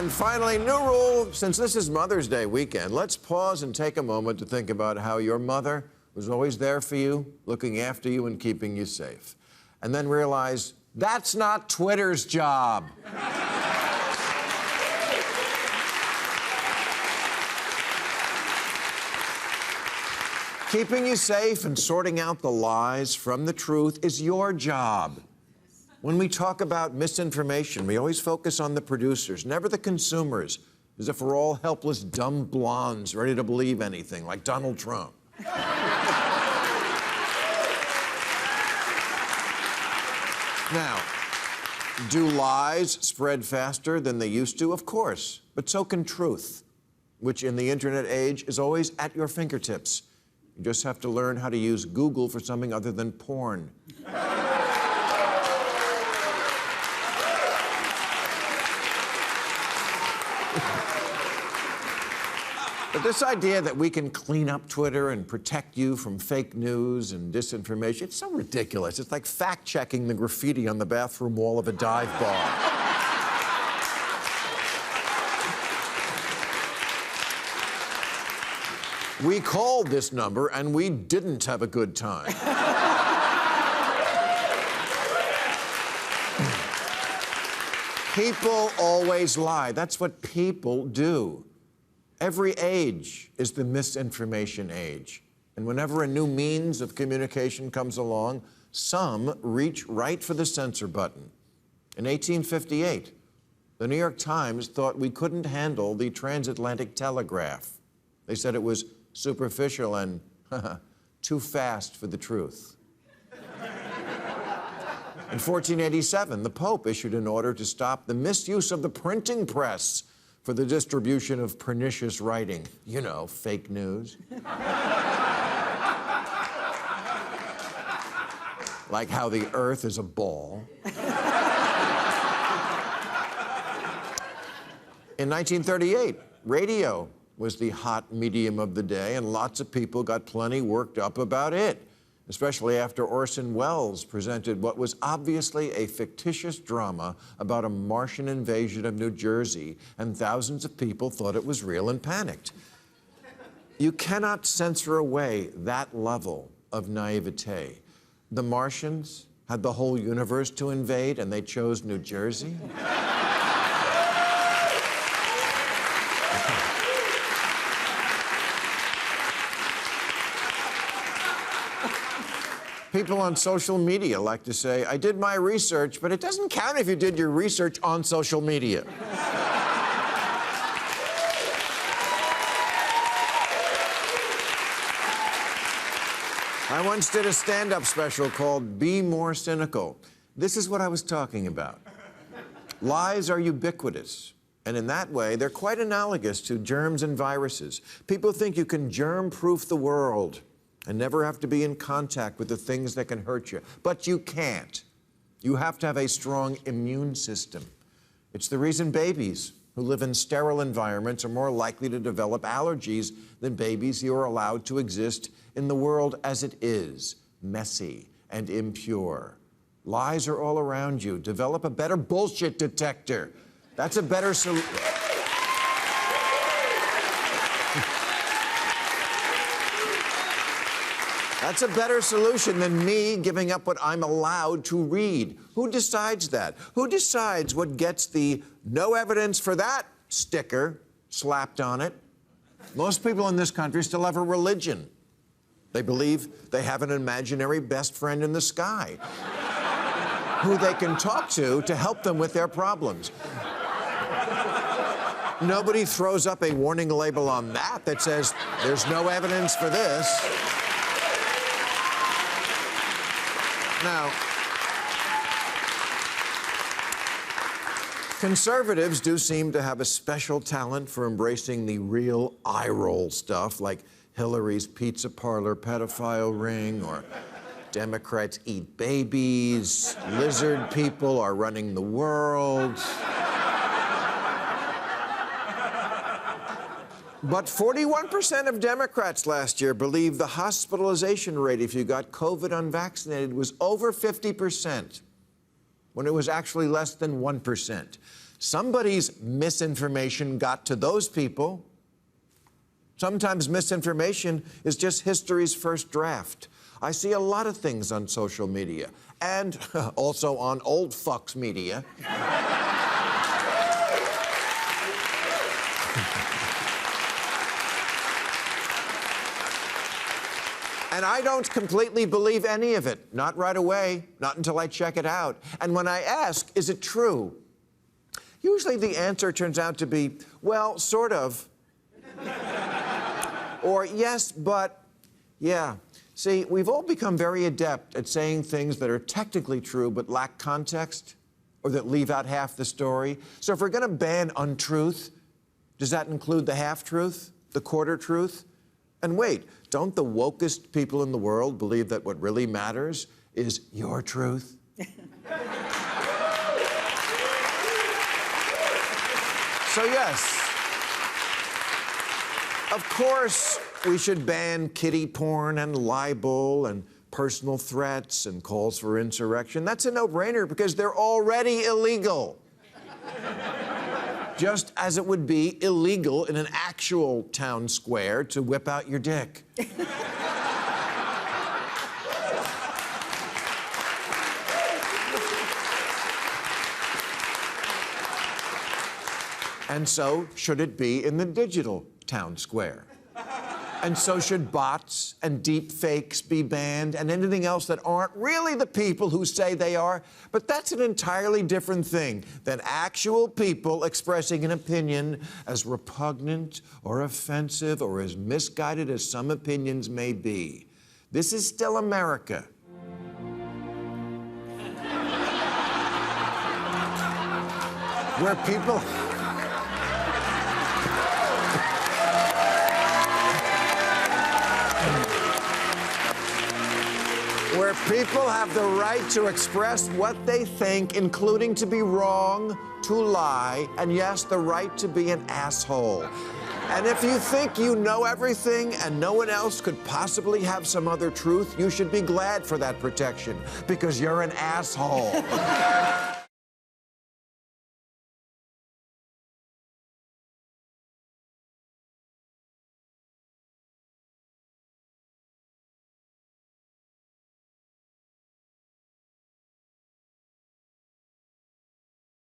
And finally, new rule, since this is Mother's Day weekend, let's pause and take a moment to think about how your mother was always there for you, looking after you and keeping you safe. And then realize that's not Twitter's job. Keeping you safe and sorting out the lies from the truth is your job. When we talk about misinformation, we always focus on the producers, never the consumers, as if we're all helpless, dumb blondes ready to believe anything, like Donald Trump. Now, do lies spread faster than they used to? Of course, but so can truth, which in the internet age is always at your fingertips. You just have to learn how to use Google for something other than porn. But this idea that we can clean up Twitter and protect you from fake news and disinformation, it's so ridiculous. It's like fact-checking the graffiti on the bathroom wall of a dive bar. We called this number and we didn't have a good time. People always lie. That's what people do. Every age is the misinformation age. And whenever a new means of communication comes along, some reach right for the censor button. In 1858, the New York Times thought we couldn't handle the transatlantic telegraph. They said it was superficial and too fast for the truth. In 1487, the Pope issued an order to stop the misuse of the printing press for the distribution of pernicious writing. You know, fake news. Like how the earth is a ball. In 1938, radio was the hot medium of the day, and lots of people got plenty worked up about it, especially after Orson Welles presented what was obviously a fictitious drama about a Martian invasion of New Jersey, and thousands of people thought it was real and panicked. You cannot censor away that level of naivete. The Martians had the whole universe to invade, and they chose New Jersey? People on social media like to say, I did my research, but it doesn't count if you did your research on social media. I once did a stand-up special called Be More Cynical. This is what I was talking about. Lies are ubiquitous, and in that way, they're quite analogous to germs and viruses. People think you can germ-proof the world and never have to be in contact with the things that can hurt you. But you can't. You have to have a strong immune system. It's the reason babies who live in sterile environments are more likely to develop allergies than babies who are allowed to exist in the world as it is, messy and impure. Lies are all around you. Develop a better bullshit detector. That's a better solution. That's a better solution than me giving up what I'm allowed to read. Who decides that? Who decides what gets the no evidence for that sticker slapped on it? Most people in this country still have a religion. They believe they have an imaginary best friend in the sky who they can talk to help them with their problems. Nobody throws up a warning label on that says, there's no evidence for this. Now, conservatives do seem to have a special talent for embracing the real eye-roll stuff, like Hillary's pizza parlor pedophile ring, or Democrats eat babies, lizard people are running the world. But 41% of Democrats last year believed the hospitalization rate if you got COVID unvaccinated was over 50%, when it was actually less than 1%. Somebody's misinformation got to those people. Sometimes misinformation is just history's first draft. I see a lot of things on social media and also on old fucks media. And I don't completely believe any of it. Not right away, not until I check it out. And when I ask, is it true? Usually the answer turns out to be, well, sort of. Or yes, but, yeah. See, we've all become very adept at saying things that are technically true but lack context, or that leave out half the story. So if we're gonna ban untruth, does that include the half-truth, the quarter-truth? And wait, don't the wokest people in the world believe that what really matters is your truth? So yes, of course, we should ban kiddie porn and libel and personal threats and calls for insurrection. That's a no-brainer because they're already illegal. Just as it would be illegal in an actual town square to whip out your dick. And so should it be in the digital town square. And so should bots and deep fakes be banned and anything else that aren't really the people who say they are. But that's an entirely different thing than actual people expressing an opinion as repugnant or offensive or as misguided as some opinions may be. This is still America. Where people... where people have the right to express what they think, including to be wrong, to lie, and yes, the right to be an asshole. And if you think you know everything and no one else could possibly have some other truth, you should be glad for that protection, because you're an asshole.